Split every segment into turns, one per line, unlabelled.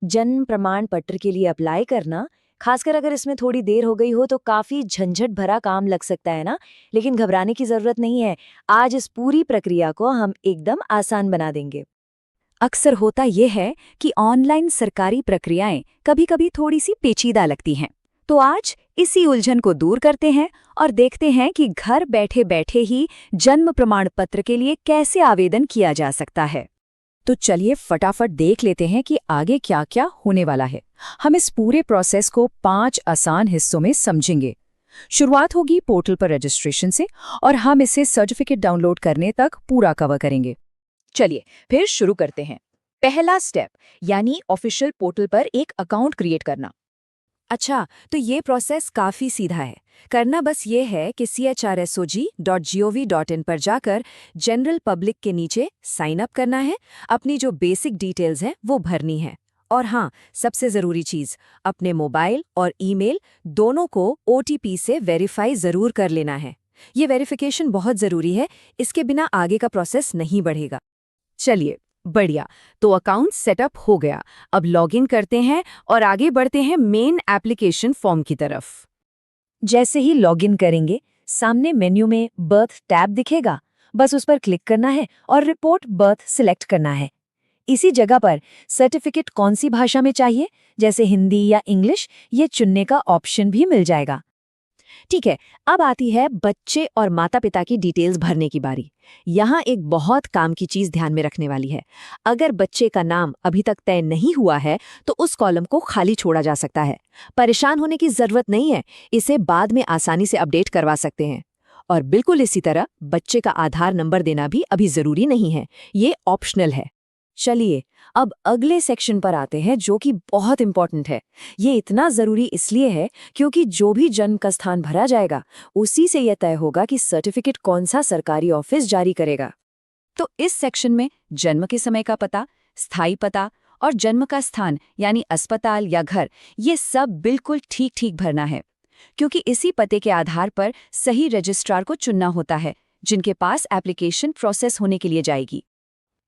जन्म प्रमाण पत्र के लिए अप्लाई करना, खासकर अगर इसमें थोड़ी देर हो गई हो तो काफी झंझट भरा काम लग सकता है ना। लेकिन घबराने की जरूरत नहीं है। आज इस पूरी प्रक्रिया को हम एकदम आसान बना देंगे।
अक्सर होता यह है कि ऑनलाइन सरकारी प्रक्रियाएं कभी-कभी थोड़ी सी पेचीदा लगती हैं। तो आज इसी उलझन को दूर करते हैं और देखते हैं कि घर बैठे-बैठे ही जन्म प्रमाण पत्र के लिए कैसे आवेदन किया जा सकता है। तो चलिए फटाफट देख लेते हैं कि आगे क्या-क्या होने वाला है। हम इस पूरे प्रोसेस को 5 आसान हिस्सों में समझेंगे। शुरुआत होगी पोर्टल पर रजिस्ट्रेशन से और हम इसे सर्टिफिकेट डाउनलोड करने तक पूरा कवर करेंगे।
चलिए फिर शुरू करते हैं। पहला स्टेप यानी ऑफिशियल पोर्टल पर एक अकाउंट क्रिएट करना।
अच्छा, तो ये प्रोसेस काफ़ी सीधा है। करना बस ये है कि chrsog.gov.in पर जाकर जनरल पब्लिक के नीचे साइन अप करना है, अपनी जो बेसिक डिटेल्स हैं वो भरनी है। और हाँ, सबसे ज़रूरी चीज़, अपने मोबाइल और ईमेल दोनों को OTP से वेरीफाई ज़रूर कर लेना है। ये वेरिफिकेशन बहुत ज़रूरी है, इसके बिना आगे का प्रोसेस नहीं बढ़ेगा। चलिए, बढ़िया, तो अकाउंट सेटअप हो गया। अब लॉगिन करते हैं और आगे बढ़ते हैं मेन एप्लीकेशन फॉर्म की तरफ।
जैसे ही लॉगिन करेंगे, सामने मेन्यू में बर्थ टैब दिखेगा। बस उस पर क्लिक करना है और रिपोर्ट बर्थ सिलेक्ट करना है। इसी जगह पर सर्टिफिकेट कौन सी भाषा में चाहिए, जैसे हिंदी या इंग्लिश, ये चुनने का ऑप्शन भी मिल जाएगा।
ठीक है, अब आती है बच्चे और माता-पिता की डिटेल्स भरने की बारी। यहाँ एक बहुत काम की चीज़ ध्यान में रखने वाली है। अगर बच्चे का नाम अभी तक तय नहीं हुआ है, तो उस कॉलम को खाली छोड़ा जा सकता है। परेशान होने की ज़रूरत नहीं है, इसे बाद में आसानी से अपडेट करवा सकते हैं। और बिल्कुल इसी तरह बच्चे का आधार नंबर देना भी अभी ज़रूरी नहीं है, ये ऑप्शनल है। चलिए, अब अगले सेक्शन पर आते हैं जो कि बहुत इंपॉर्टेंट है। ये इतना ज़रूरी इसलिए है क्योंकि जो भी जन्म का स्थान भरा जाएगा, उसी से यह तय होगा कि सर्टिफिकेट कौन सा सरकारी ऑफिस जारी करेगा। तो इस सेक्शन में जन्म के समय का पता, स्थायी पता और जन्म का स्थान यानी अस्पताल या घर, ये सब बिल्कुल ठीक-ठीक भरना है। क्योंकि इसी पते के आधार पर सही रजिस्ट्रार को चुनना होता है, जिनके पास एप्लीकेशन प्रोसेस होने के लिए जाएगी।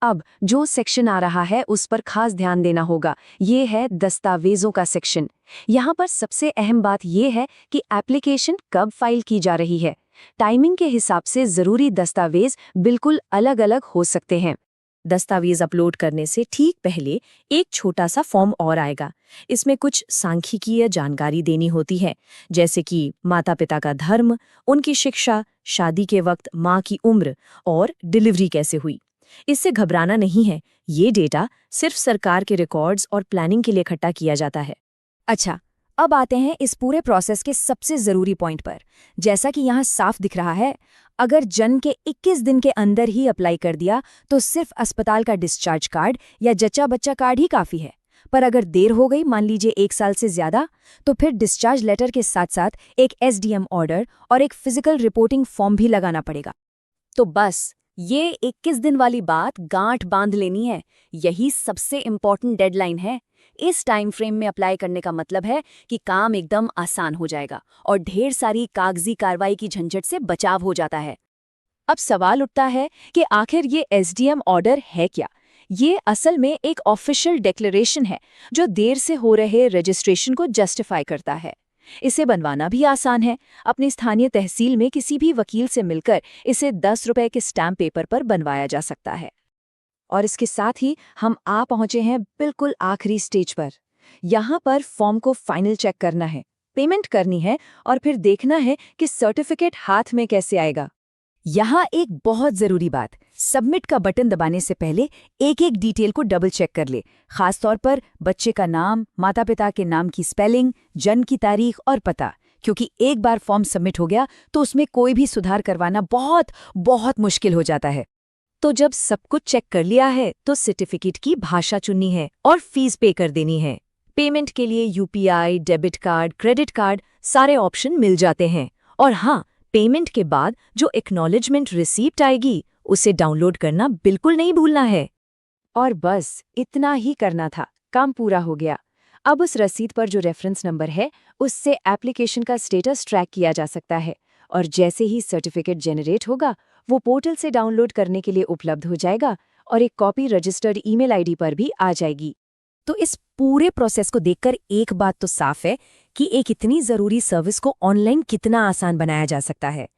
अब जो सेक्शन आ रहा है उस पर खास ध्यान देना होगा। ये है दस्तावेजों का सेक्शन। यहाँ पर सबसे अहम बात ये है कि एप्लीकेशन कब फाइल की जा रही है। टाइमिंग के हिसाब से ज़रूरी दस्तावेज बिल्कुल अलग-अलग हो सकते हैं। दस्तावेज अपलोड करने से ठीक पहले एक छोटा सा फॉर्म और आएगा। इसमें कुछ सांख्यिकीय जानकारी देनी होती है, जैसे कि माता-पिता का धर्म, उनकी शिक्षा, शादी के वक्त माँ की उम्र और डिलीवरी कैसे हुई। इससे घबराना नहीं है, ये डेटा सिर्फ सरकार के रिकॉर्ड्स और प्लानिंग के लिए इकट्ठा किया जाता है। अच्छा, अब आते हैं इस पूरे प्रोसेस के सबसे ज़रूरी पॉइंट पर। जैसा कि यहाँ साफ दिख रहा है, अगर जन्म के 21 दिन के अंदर ही अप्लाई कर दिया तो सिर्फ अस्पताल का डिस्चार्ज कार्ड या जच्चा बच्चा कार्ड ही काफ़ी है। पर अगर देर हो गई, मान लीजिए 1 साल से ज़्यादा, तो फिर डिस्चार्ज लेटर के साथ-साथ एक SDM ऑर्डर और एक फिजिकल रिपोर्टिंग फॉर्म भी लगाना पड़ेगा। तो बस ये 21 दिन वाली बात गांठ बांध लेनी है। यही सबसे इम्पोर्टेंट डेडलाइन है। इस टाइम फ्रेम में अप्लाई करने का मतलब है कि काम एकदम आसान हो जाएगा और ढेर सारी कागजी कार्रवाई की झंझट से बचाव हो जाता है। अब सवाल उठता है कि आखिर ये SDM ऑर्डर है क्या? ये असल में एक ऑफिशियल डिक्लेरेशन है जो देर से हो रहे रजिस्ट्रेशन को जस्टिफाई करता है। इसे बनवाना भी आसान है। अपनी स्थानीय तहसील में किसी भी वकील से मिलकर इसे 10 रुपए के स्टैम्प पेपर पर बनवाया जा सकता है। और इसके साथ ही हम आ पहुंचे हैं बिल्कुल आखिरी स्टेज पर। यहाँ पर फॉर्म को फाइनल चेक करना है, पेमेंट करनी है और फिर देखना है कि सर्टिफिकेट हाथ में कैसे आएगा। यहाँ एक बहुत ज़रूरी बात, सबमिट का बटन दबाने से पहले एक-एक डिटेल को डबल चेक कर ले, खासतौर पर बच्चे का नाम, माता-पिता के नाम की स्पेलिंग, जन्म की तारीख और पता, क्योंकि एक बार फॉर्म सबमिट हो गया तो उसमें कोई भी सुधार करवाना बहुत मुश्किल हो जाता है। तो जब सब कुछ चेक कर लिया है तो सर्टिफिकेट की भाषा चुननी है और फीस पे कर देनी है। पेमेंट के लिए UPI, debit card, credit card, सारे ऑप्शन मिल जाते हैं। और हाँ, पेमेंट के बाद जो एक्नॉलेजमेंट रिसीप्ट आएगी, उसे डाउनलोड करना बिल्कुल नहीं भूलना है। और बस इतना ही करना था, काम पूरा हो गया। अब उस रसीद पर जो रेफरेंस नंबर है, उससे एप्लीकेशन का स्टेटस ट्रैक किया जा सकता है और जैसे ही सर्टिफिकेट जनरेट होगा, वो पोर्टल से डाउनलोड करने के लिए उपलब्ध हो जाएगा और एक कॉपी रजिस्टर्ड ईमेल आईडी पर भी आ जाएगी। तो इस पूरे प्रोसेस को देखकर एक बात तो साफ है कि एक इतनी ज़रूरी सर्विस को ऑनलाइन कितना आसान बनाया जा सकता है।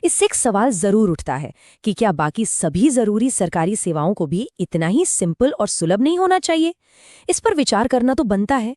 इससे एक सवाल ज़रूर उठता है कि क्या बाकी सभी ज़रूरी सरकारी सेवाओं को भी इतना ही सिंपल और सुलभ नहीं होना चाहिए? इस पर विचार करना तो बनता है।